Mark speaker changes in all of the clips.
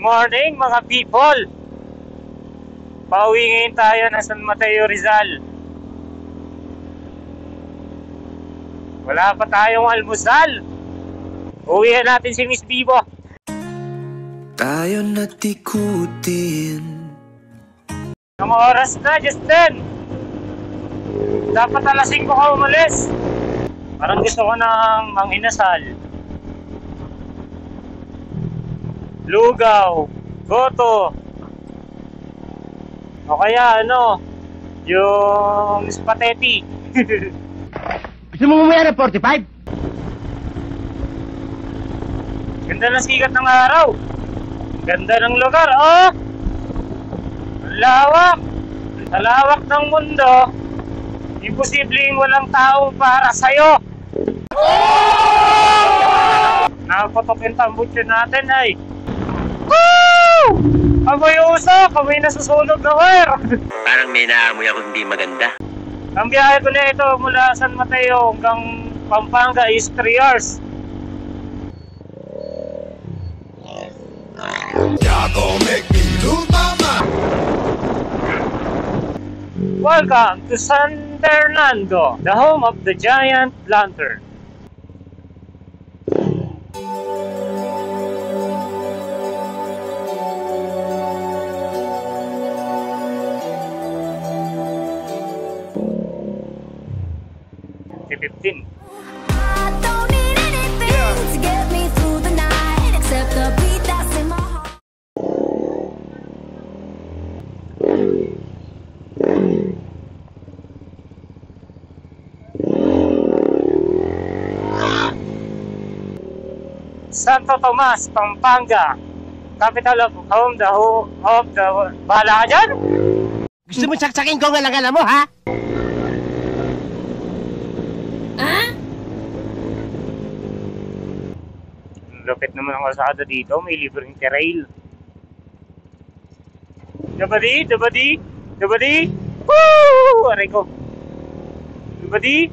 Speaker 1: Morning mga people! Pauwi ngayon tayo ng San Mateo, Rizal. Wala pa tayong almusal. Uwihan natin si Miss Bibo.
Speaker 2: Tayo natikutin.
Speaker 1: Ang oras na, Justin. Dapat alas 5 ka umalis. Parang gusto ko ng manginasal. Lugaw, goto. O kaya yung spaghetti.
Speaker 3: Gusto mo mamaya ng 45?
Speaker 1: Ganda ng sikat ng araw. Ganda ng lugar, oh! Ang lawak! Ang lawak ng mundo. Imposibleng walang tao para sa'yo. Nakapotok yung tambutso natin ay. Woo! Amoy usok! Amoy nasusunog na wire!
Speaker 4: Parang may naamoy ako hindi maganda.
Speaker 1: Ang biyahe ko na ito mula San Mateo hanggang Pampanga is 3 hours. Welcome to San Fernando, the home of the giant lantern. T15.
Speaker 5: I don't need anything to get me through the night except the beat that's in my heart. Santo Tomas, Pampanga, capital of the bahala ka dyan?
Speaker 3: Gusto mo saksakin ko nga lang alam mo, ha?
Speaker 1: Lupit naman ang kalsada dito, may libreng trail. Dabadi, dabadi, dabadi. Woo! Aray ko. Dabadi,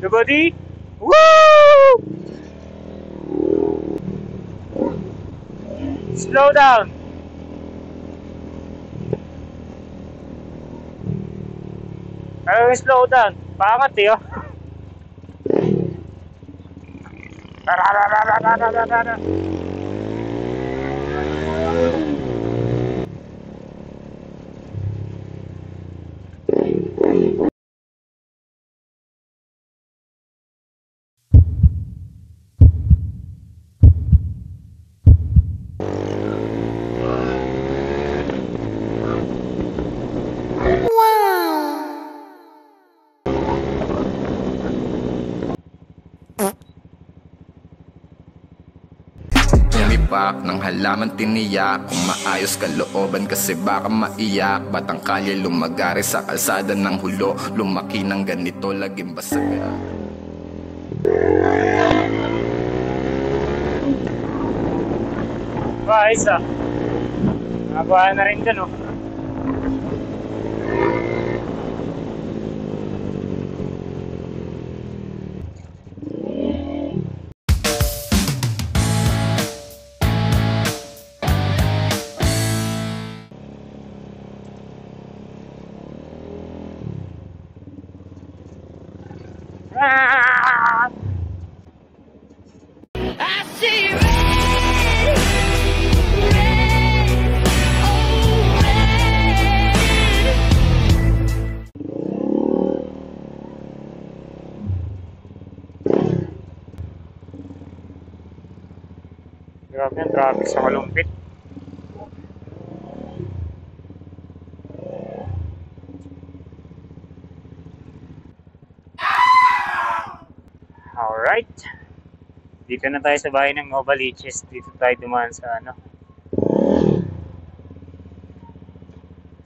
Speaker 1: dabadi. Woo! Slow down. Ayaw slow down. Pangat eh, oh.
Speaker 2: Umipak ng halaman tiniyak. Kung maayos kalooban kasi baka maiyak. Batang kalye lumagari sa kalsada ng hulo. Lumaki ng ganito laging basag.
Speaker 1: Isa. Nakabuhay na rin dyan, oh.
Speaker 5: I see red, red, oh red.
Speaker 1: Grabe yung traffic sa Kalumpit. Alright. Dito na tayo sa bahay ng Novaliches. Dito tayo dumaan sa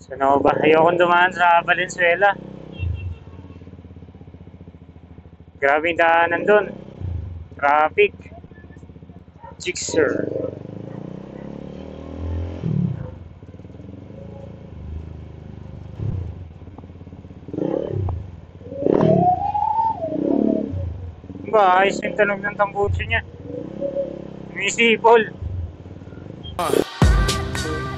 Speaker 1: sa Nova. Ayokong dumaan sa Valenzuela. Grabe yung daanan dun. Traffic. Jixer. Ba, ayos yung tunog ng tambutso niya. Umisipol.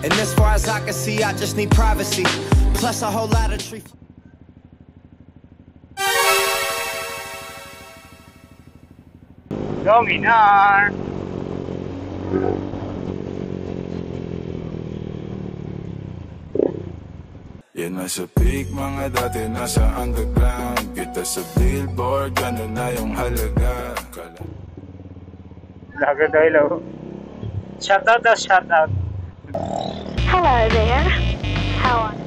Speaker 6: And as far as I can see, I just need privacy. Plus a whole lot of tree.
Speaker 1: Dominar.
Speaker 7: Yan na sa peak, mga dati nasa underground. Kita sa billboard, gano'n na yung halaga.
Speaker 1: Laga daw. Shoutout daw, shoutout.
Speaker 8: Hello there. How are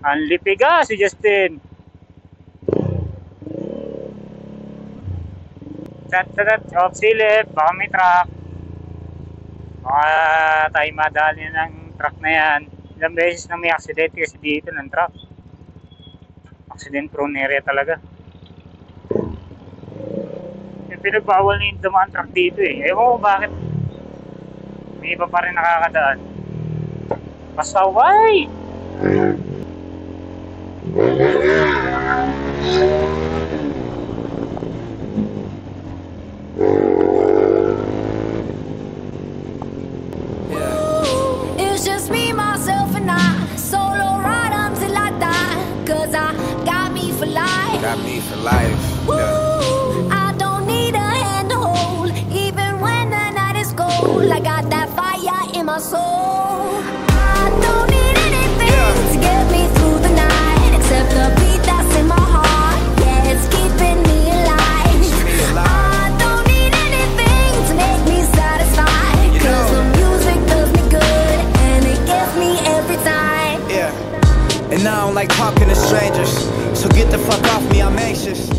Speaker 1: Ang lipiga si Justin. Chat, off silip, baka may truck. Baka tayo madali ng truck na yan. Ilang beses na may accident kasi dito ng truck. Accident prone area talaga. Yung pinagbawal na yung dumaan truck dito eh. Ewan ko bakit. May iba pa rin nakakadaan. Pasaway!
Speaker 9: It's just me, myself, and I. Solo ride until I die. Cause I got me for life.
Speaker 6: Got me for life.
Speaker 9: Woo, I don't need a hand to hold. Even when the night is cold, I got that fire in my soul. I don't need anything to get me through the night, except the beat that's in my heart. Yeah, it's keeping me alive. I don't need anything to make me satisfied. Cause the music does me good, and it gets me every time.
Speaker 6: Yeah. And I don't like talking to strangers, so get the fuck off me, I'm anxious.